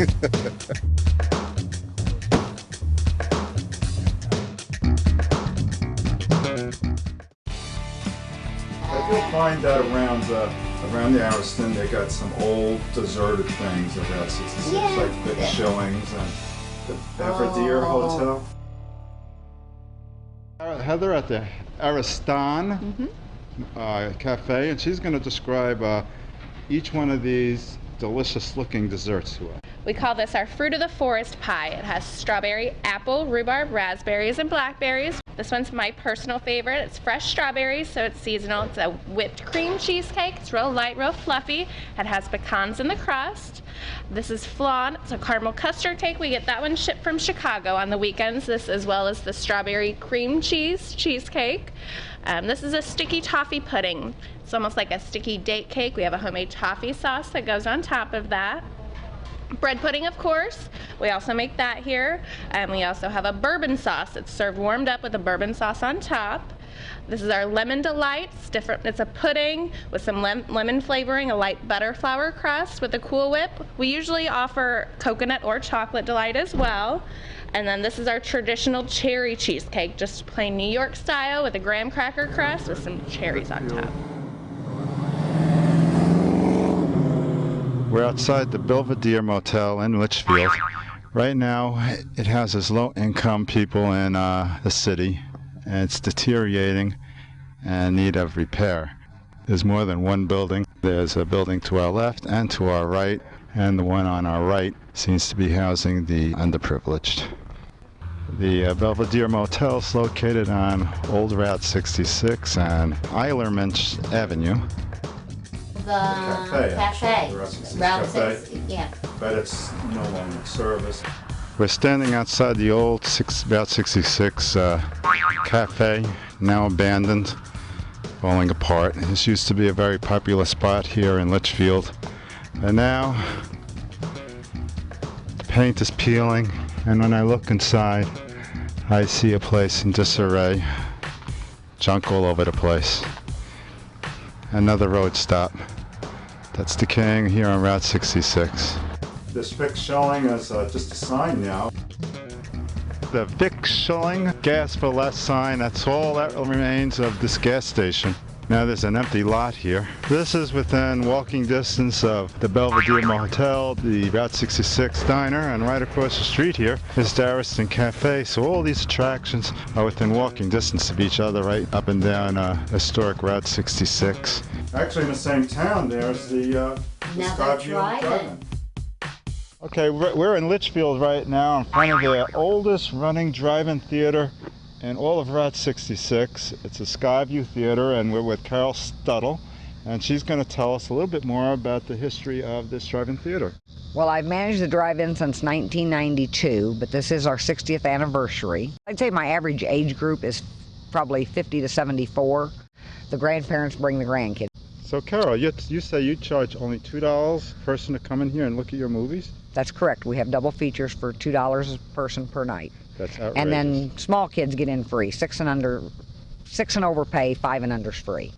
You'll find that around the Ariston, they got some old deserted things around 66, like Vic Shillings and the Belvedere Hotel. Heather at the Ariston Cafe, and she's going to describe each one of these delicious-looking desserts to us. We call this our fruit of the forest pie. It has strawberry, apple, rhubarb, raspberries, and blackberries. This one's my personal favorite. It's fresh strawberries, so it's seasonal. It's a whipped cream cheesecake. It's real light, real fluffy. It has pecans in the crust. This is flan. It's a caramel custard cake. We get that one shipped from Chicago on the weekends. This as well as the strawberry cream cheese cheesecake. This is a sticky toffee pudding. It's almost like a sticky date cake. We have a homemade toffee sauce that goes on top of that. Bread pudding, of course. We also make that here. And we also have a bourbon sauce. It's served warmed up with a bourbon sauce on top. This is our lemon delight. It's a pudding with some lemon flavoring, a light butter flour crust with a Cool Whip. We usually offer coconut or chocolate delight as well. And then this is our traditional cherry cheesecake, just plain New York style with a graham cracker crust with some cherries on top. We're outside the Belvedere Motel in Litchfield. Right now, it houses low-income people in the city, and it's deteriorating and in need of repair. There's more than one building. There's a building to our left and to our right, and the one on our right seems to be housing the underprivileged. The Belvedere Motel is located on Old Route 66 and Eilerman Avenue. The cafe. Yeah. But it's no longer in service. We're standing outside the old Route 66 cafe, now abandoned, falling apart. This used to be a very popular spot here in Litchfield. And now the paint is peeling, and when I look inside, I see a place in disarray. Junk all over the place. Another road stop that's decaying here on Route 66. This Vic Shilling is just a sign now. The Vic Shilling gas for less sign, that's all that remains of this gas station. Now there's an empty lot here. This is within walking distance of the Belvedere Motel, the Route 66 diner, and right across the street here is the Ariston Cafe. So all these attractions are within walking distance of each other, right up and down historic Route 66. Actually in the same town there's the Skyview Theater. Okay, we're in Litchfield right now in front of the oldest running drive-in theater in all of Route 66. It's a Skyview Theater, and we're with Carol Stuttle, and she's going to tell us a little bit more about the history of this drive-in theater. Well, I've managed the drive-in since 1992, but this is our 60th anniversary. I'd say my average age group is probably 50 to 74. The grandparents bring the grandkids. So Carol, you say you charge only $2 a person to come in here and look at your movies? That's correct. We have double features for $2 a person per night. That's outrageous. And then small kids get in free. 6 and over pay, 5 and under's free.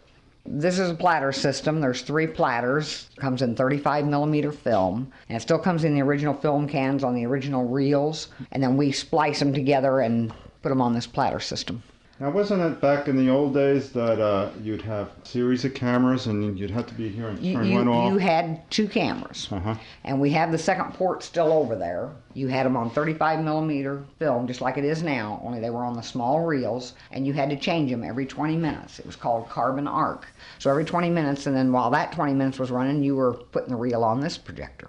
This is a platter system. There's 3 platters. It comes in 35mm film, and it still comes in the original film cans on the original reels, and then we splice them together and put them on this platter system. Now, wasn't it back in the old days that you'd have a series of cameras and you'd have to be here and turn one off? You had 2 cameras, and we have the second port still over there. You had them on 35mm film, just like it is now, only they were on the small reels, and you had to change them every 20 minutes. It was called carbon arc. So every 20 minutes, and then while that 20 minutes was running, you were putting the reel on this projector.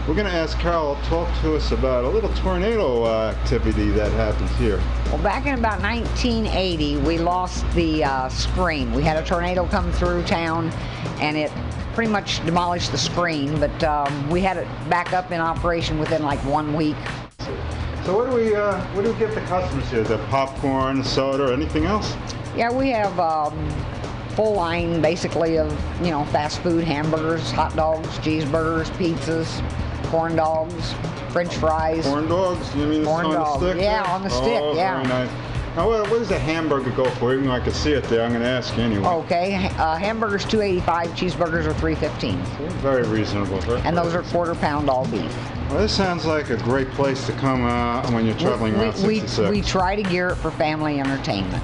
We're going to ask Carol to talk to us about a little tornado activity that happened here. Well, back in about 1980, we lost the screen. We had a tornado come through town, and it pretty much demolished the screen, but we had it back up in operation within like 1 week. So what do we give the customers here? Is there popcorn, soda, or anything else? Yeah, we have full line basically of, you know, fast food, hamburgers, hot dogs, cheeseburgers, pizzas, corn dogs, French fries. Corn dogs? You mean corn on dogs. the stick? Yeah, on the stick, yeah. Very nice. Now, what does a hamburger go for? Even though I can see it there, I'm going to ask you anyway. Okay, hamburgers $2.85, cheeseburgers are $3.15. Very reasonable. And those are quarter pound all beef. Well, this sounds like a great place to come when you're traveling around 66. We try to gear it for family entertainment.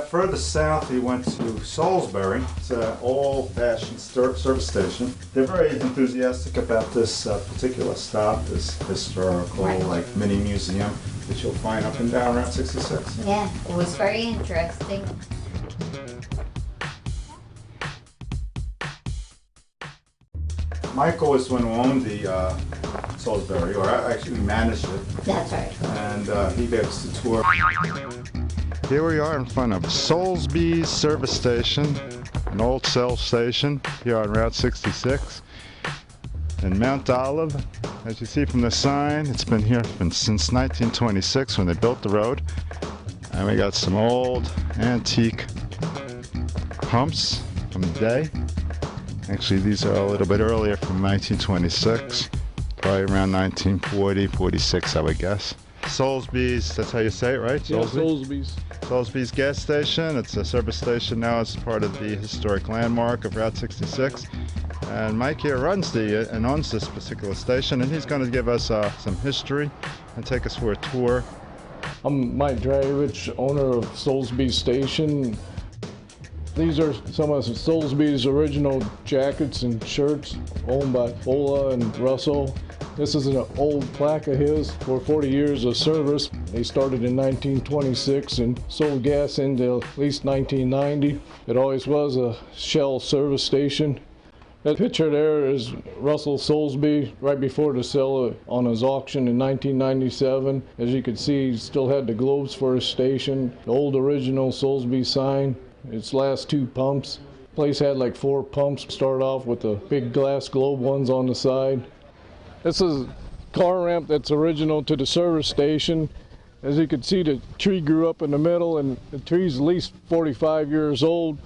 Further south, we went to Salisbury. It's an old-fashioned service station. They're very enthusiastic about this particular stop, this historical, like mini museum that you'll find up and down Route 66. Yeah, it was very interesting. Michael is the one who owned the Salisbury, or actually managed it. That's right. And he gave us the tour. Here we are in front of Solsbys service station, an old cell station here on Route 66 in Mount Olive. As you see from the sign, it's been here since 1926 when they built the road. And we got some old antique pumps from the day. Actually, these are a little bit earlier from 1926, probably around 1940, 46, I would guess. Solsbys, that's how you say it, right? Yeah, Solsbys. Solsbys gas station. It's a service station now. It's part of the historic landmark of Route 66. And Mike here runs and owns this particular station, and he's going to give us some history and take us for a tour. I'm Mike Dragevich, owner of Solsbys Station. These are some of Solsbys' original jackets and shirts owned by Ola and Russell. This is an old plaque of his for 40 years of service. They started in 1926 and sold gas into at least 1990. It always was a Shell service station. That picture there is Russell Solsby right before the sale on his auction in 1997. As you can see, he still had the globes for his station, the old original Solsby sign, its last two pumps. The place had like 4 pumps. Started off with the big glass globe ones on the side. This is a car ramp that's original to the service station. As you can see, the tree grew up in the middle, and the tree's at least 45 years old.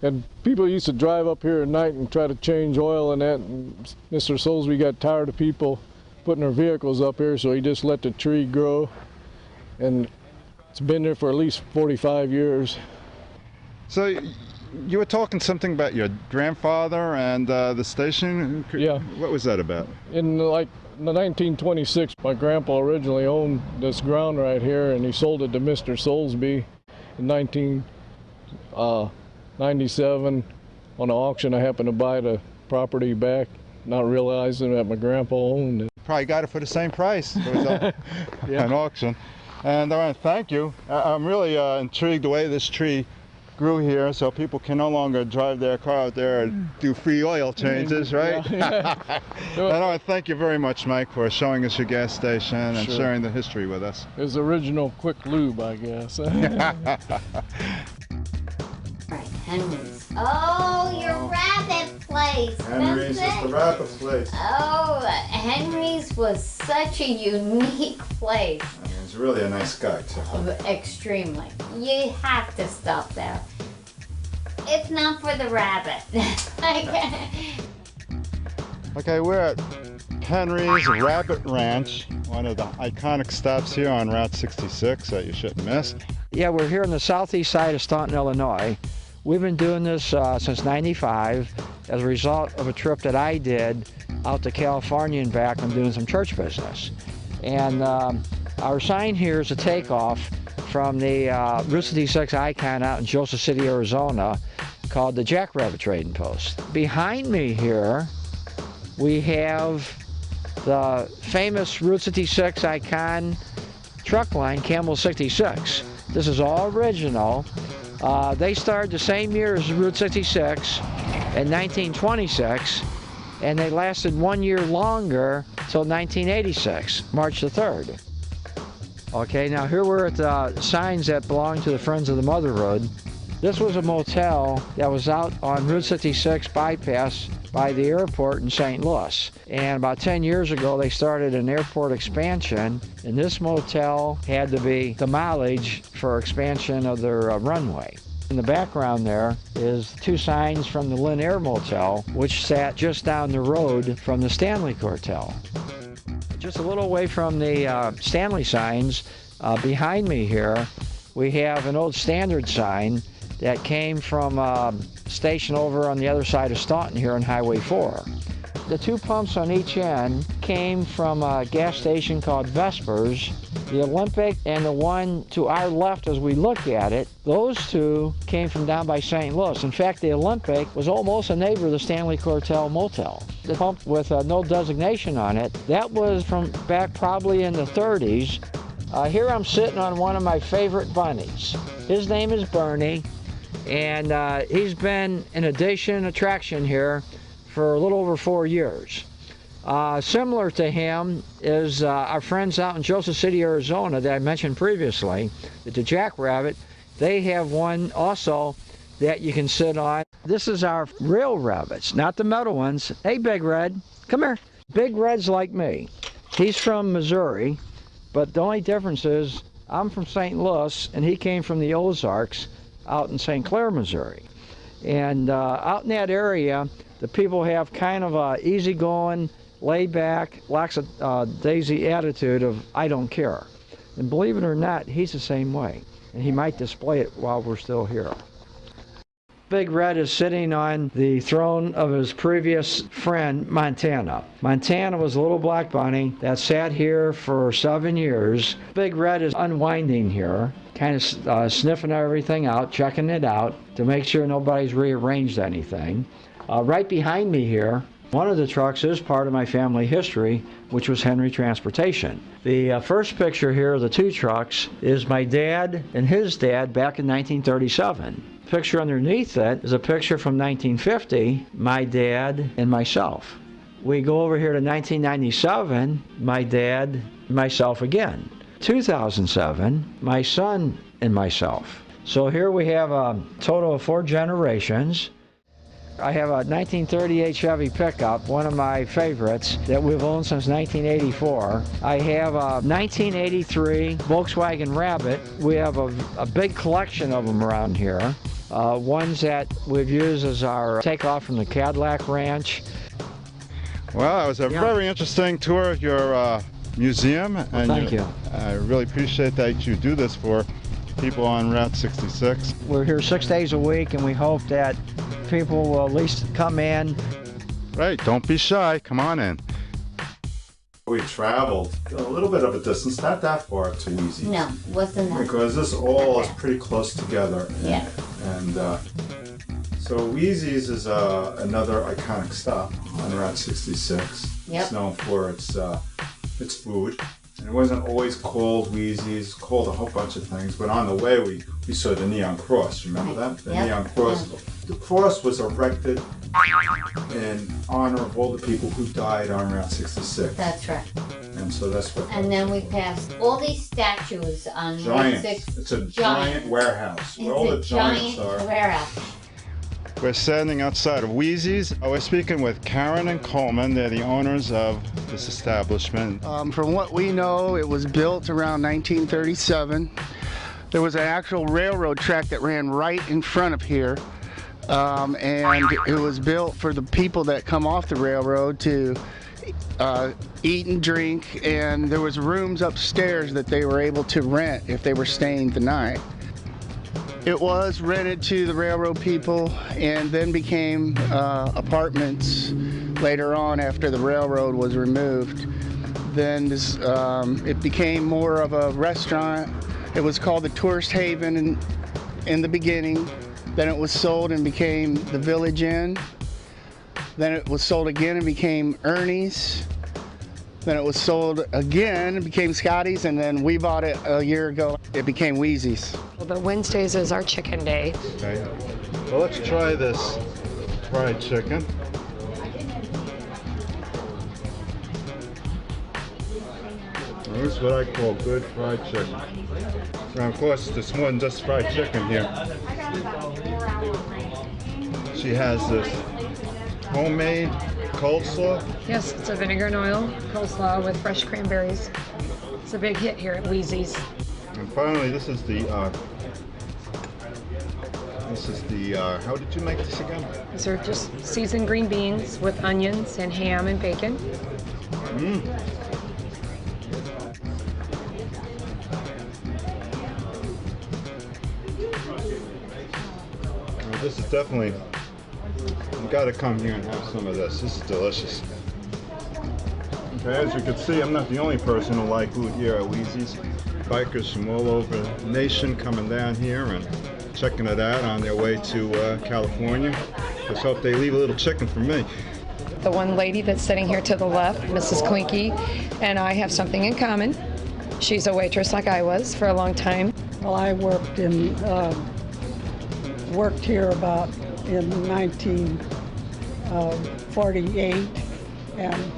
And people used to drive up here at night and try to change oil and that. And Mr. Solsby got tired of people putting their vehicles up here, so he just let the tree grow. And it's been there for at least 45 years. So you were talking something about your grandfather and the station? Yeah. What was that about? In like 1926, my grandpa originally owned this ground right here, and he sold it to Mr. Solsby in 1997. On an auction, I happened to buy the property back, not realizing that my grandpa owned it. Probably got it for the same price. It was an auction. And I want to thank you. I'm really intrigued the way this tree grew here, so people can no longer drive their car out there and do free oil changes, right? Yeah. And I want to thank you very much, Mike, for showing us your gas station and sharing the history with us. It was original quick lube, I guess. Right, Henry's. Oh, your rabbit place. Henry's is the rabbit place. Oh, Henry's was such a unique place. I mean, he's really a nice guy, too. Extremely. You have to stop there. If not for the rabbit. Okay, we're at Henry's Rabbit Ranch, one of the iconic stops here on Route 66 that you shouldn't miss. Yeah, we're here on the southeast side of Staunton, Illinois. We've been doing this since '95 as a result of a trip that I did out to California and back on doing some church business. And our sign here is a takeoff from the Route 66 icon out in Joseph City, Arizona, called the Jackrabbit Trading Post. Behind me here, we have the famous Route 66 icon truck line, Camel 66. This is all original. They started the same year as Route 66 in 1926, and they lasted 1 year longer till 1986, March the 3rd. Okay, now here we're at the signs that belong to the Friends of the Mother Road. This was a motel that was out on Route 66 bypass by the airport in St. Louis. And about 10 years ago, they started an airport expansion, and this motel had to be demolished for expansion of their runway. In the background there is 2 signs from the llinois Motel, which sat just down the road from the Stanley Hotel. Just a little away from the Stanley signs, behind me here, we have an old standard sign that came from a station over on the other side of Staunton here on Highway 4. The two pumps on each end came from a gas station called Vespers. The Olympic and the one to our left as we look at it, those two came from down by St. Louis. In fact, the Olympic was almost a neighbor of the Stanley Cortell Motel. The pump with no designation on it, that was from back probably in the 30s. Here I'm sitting on one of my favorite bunnies. His name is Bernie, and he's been an attraction here for a little over 4 years. Similar to him is our friends out in Joseph City, Arizona that I mentioned previously, the Jackrabbit. They have one also that you can sit on. This is our real rabbits, not the metal ones. Hey, Big Red, come here. Big Red's like me. He's from Missouri, but the only difference is I'm from St. Louis and he came from the Ozarks out in St. Clair, Missouri. And out in that area, the people have kind of a easygoing, laid back, lackadaisy attitude of I don't care. And believe it or not, he's the same way. And he might display it while we're still here. Big Red is sitting on the throne of his previous friend, Montana. Montana was a little black bunny that sat here for 7 years. Big Red is unwinding here, kind of sniffing everything out, checking it out to make sure nobody's rearranged anything. Right behind me here, one of the trucks is part of my family history, which was Henry Transportation. The first picture here of the two trucks is my dad and his dad back in 1937. Picture underneath it is a picture from 1950, my dad and myself. We go over here to 1997, my dad and myself again. 2007, my son and myself. So here we have a total of 4 generations. I have a 1938 Chevy pickup, one of my favorites that we've owned since 1984. I have a 1983 Volkswagen Rabbit. We have a big collection of them around here. Ones that we've used as our takeoff from the Cadillac Ranch. Well, that was a very interesting tour of your museum. Well, and thank you. I really appreciate that you do this for people on Route 66. We're here 6 days a week, and we hope that people will at least come in. Right, don't be shy, come on in. We traveled a little bit of a distance, not that far to Weezies. No, wasn't that? Because this all is pretty close together. Yeah. And so Weezies is another iconic stop on Route 66. Yep. It's known for its food. And it wasn't always called Weezies, called a whole bunch of things, but on the way we saw the neon cross, remember that? The neon cross. Yeah. The cross was erected in honor of all the people who died on Route 66. That's right. And so that's what. And then we passed all these statues on Route 6. It's a giant warehouse where all the giants are. Warehouse. We're standing outside of Weezies. We're speaking with Karen and Coleman. They're the owners of this establishment. From what we know, it was built around 1937. There was an actual railroad track that ran right in front of here. And it was built for the people that come off the railroad to eat and drink. And there was rooms upstairs that they were able to rent if they were staying the night. It was rented to the railroad people and then became apartments later on after the railroad was removed. Then it became more of a restaurant. It was called the Tourist Haven in the beginning. Then it was sold and became the Village Inn. Then it was sold again and became Ernie's. Then it was sold again and became Scotty's, and then we bought it a year ago. It became Weezies. Well, the Wednesdays is our chicken day. Okay. Well, let's try this fried chicken. This is what I call good fried chicken. Now, of course, there's more than just fried chicken here. She has this homemade coleslaw. Yes, it's a vinegar and oil coleslaw with fresh cranberries. It's a big hit here at Weezies. And finally, this is the, how did you make this again? These are just seasoned green beans with onions and ham and bacon. This is definitely You gotta come here and have some of this. This is delicious. Okay, as you can see, I'm not the only person who like food here at Weezies. Bikers from all over the nation coming down here and checking it out on their way to California. Just hope they leave a little chicken for me. The one lady that's sitting here to the left, Mrs. Quinky, and I have something in common. She's a waitress like I was for a long time. Well, I worked here about in 1948, and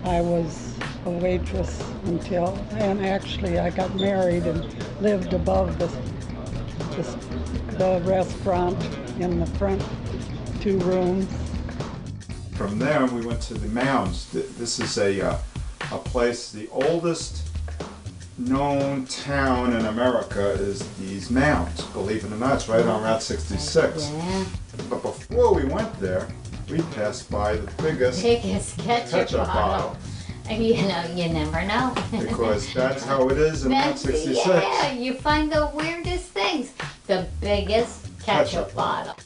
I was a waitress and actually I got married and lived above the restaurant in the front 2 rooms. From there, we went to the Mounds. This is a place, the oldest known town in America is these Mounds. Believe it or not, it's right on Route 66. Yeah. But before we went there, we passed by the biggest ketchup bottle. And you never know. Because that's how it is in Route 66. Yeah, you find the weirdest things. The biggest ketchup bottle.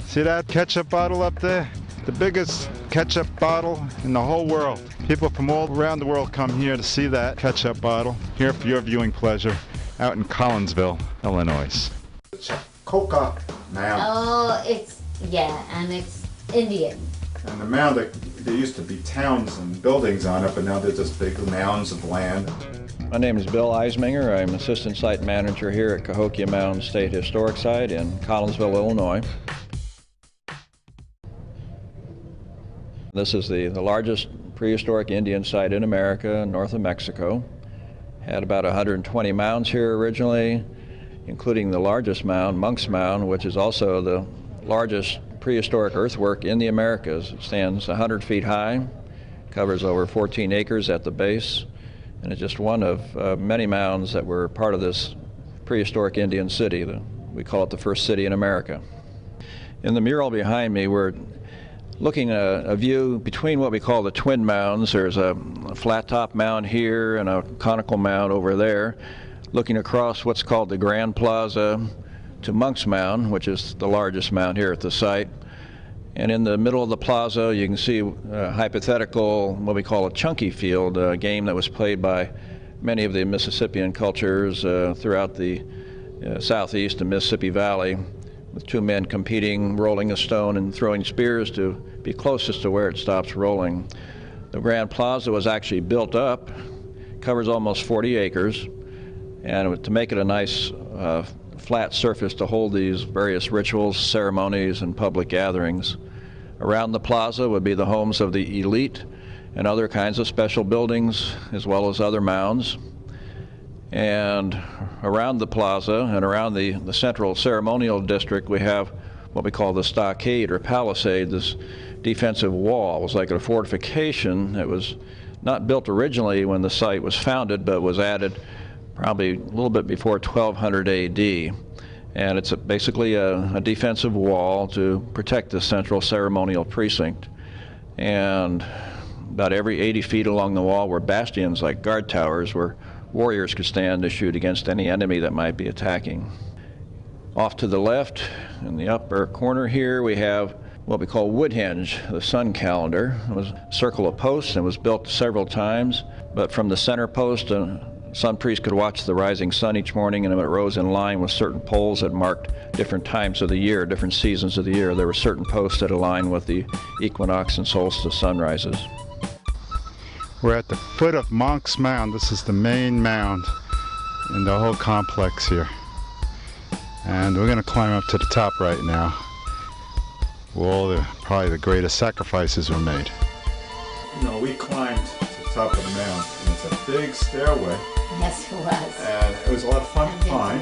See that ketchup bottle up there? The biggest ketchup bottle in the whole world. People from all around the world come here to see that ketchup bottle, here for your viewing pleasure, out in Collinsville, Illinois. The Cahokia Mound. Oh, it's Indian. And the mound, there used to be towns and buildings on it, but now they're just big mounds of land. My name is Bill Eisminger. I'm Assistant Site Manager here at Cahokia Mound State Historic Site in Collinsville, Illinois. This is the largest prehistoric Indian site in America, north of Mexico. Had about 120 mounds here originally, including the largest mound, Monk's Mound, which is also the largest prehistoric earthwork in the Americas. It stands 100 feet high, covers over 14 acres at the base, and it's just one of many mounds that were part of this prehistoric Indian city. We call it the first city in America. In the mural behind me, we're looking at a view between what we call the twin mounds. There's a flat top mound here and a conical mound over there, looking across what's called the Grand Plaza to Monk's Mound, which is the largest mound here at the site. And in the middle of the plaza, you can see a hypothetical, what we call a chunky field, a game that was played by many of the Mississippian cultures throughout the southeast and Mississippi Valley, with 2 men competing, rolling a stone and throwing spears to be closest to where it stops rolling. The Grand Plaza was actually built up, covers almost 40 acres, and to make it a nice flat surface to hold these various rituals, ceremonies, and public gatherings. Around the plaza would be the homes of the elite and other kinds of special buildings, as well as other mounds. And around the plaza and around the central ceremonial district, we have what we call the stockade or palisade, this defensive wall. It was like a fortification. It was not built originally when the site was founded, but was added probably a little bit before 1200 AD. And it's basically a defensive wall to protect the central ceremonial precinct. And about every 80 feet along the wall were bastions, like guard towers, where warriors could stand to shoot against any enemy that might be attacking. Off to the left, in the upper corner here, we have what we call Woodhenge, the sun calendar. It was a circle of posts and was built several times, but from the center post, a sun priest could watch the rising sun each morning, and it rose in line with certain poles that marked different times of the year, different seasons of the year. There were certain posts that aligned with the equinox and solstice sunrises. We're at the foot of Monk's Mound. This is the main mound in the whole complex here. And we're going to climb up to the top right now, where probably the greatest sacrifices were made. You know, we climbed to the top of the mound, and it's a big stairway. Yes, it was. And it was a lot of fun to climb.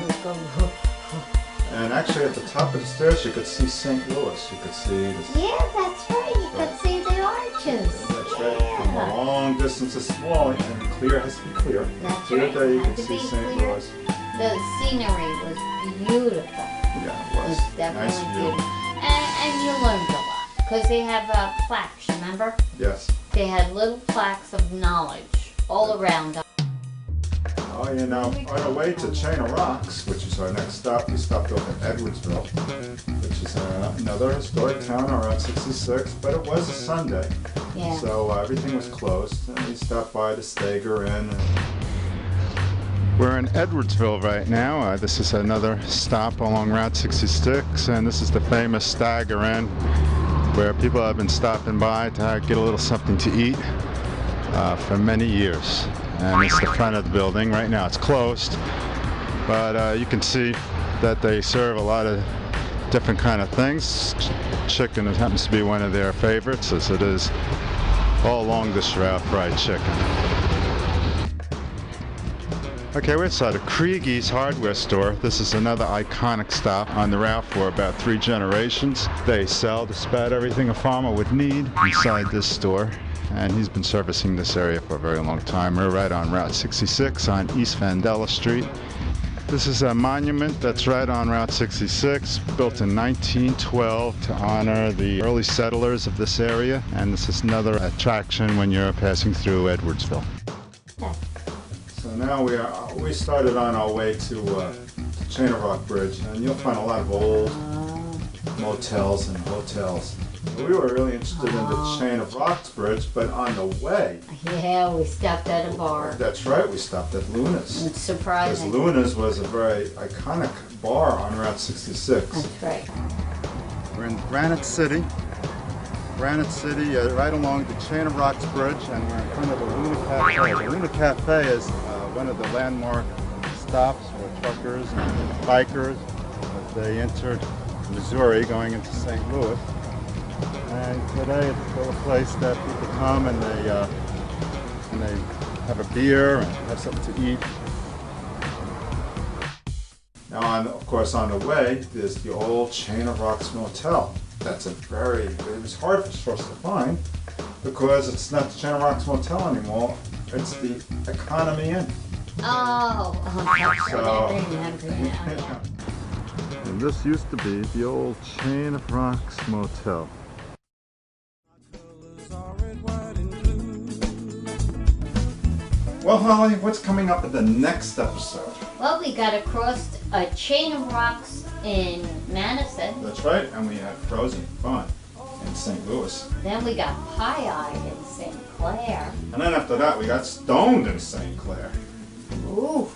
And actually at the top of the stairs you could see St. Louis. You could see the... Yeah, that's right. You could see the arches. That's right. From a long distance, it's small and clear. It has to be clear. That's clear right. day you Had could to see be St. clear. Louis. The scenery was beautiful. Yeah, it was. Definitely Nice view. beautiful. And you learned a lot. Because they have plaques, remember? Yes. They had little plaques of knowledge all around. Oh, you know, on our way to Chain of Rocks, which is our next stop, we stopped over at Edwardsville, which is another historic town on Route 66, but it was a Sunday. Yeah. So everything was closed, and we stopped by the Stager Inn. We're in Edwardsville right now. This is another stop along Route 66, and this is the famous Stager Inn, where people have been stopping by to get a little something to eat for many years. And it's the front of the building. Right now it's closed, but you can see that they serve a lot of different kind of things. Chicken happens to be one of their favorites, as it is all along this route, fried chicken. Okay, we're inside of Cricchio's hardware store. This is another iconic stop on the route for about 3 generations. They sell just about everything a farmer would need inside this store, and he's been servicing this area for a very long time. We're right on Route 66 on East Vandella Street. This is a monument that's right on Route 66, built in 1912 to honor the early settlers of this area, and this is another attraction when you're passing through Edwardsville. So now we started on our way to Chain of Rock Bridge, and you'll find a lot of old motels and hotels. We were really interested in the Chain of Rocks Bridge, but on the way... Yeah, we stopped at a bar. That's right, we stopped at Llinois. It's surprising. Because Llinois was a very iconic bar on Route 66. That's right. We're in Granite City. Granite City, right along the Chain of Rocks Bridge, and we're in front of the llinois Cafe. The llinois Cafe is one of the landmark stops for truckers and bikers as they entered Missouri going into St. Louis. And today it's still a place that people come and they have a beer and have something to eat. Now, of course, on the way, there's the old Chain of Rocks Motel. That's it was hard for us to find because it's not the Chain of Rocks Motel anymore. It's the Economy Inn. Oh, So, I remember now. And this used to be the old Chain of Rocks Motel. Well, Holly, what's coming up in the next episode? Well, we got across a Chain of Rocks in Madison. That's right, and we had Frozen Fun in St. Louis. Then we got Pie-Eyed in St. Clair. And then after that, we got Stoned in St. Clair. Ooh.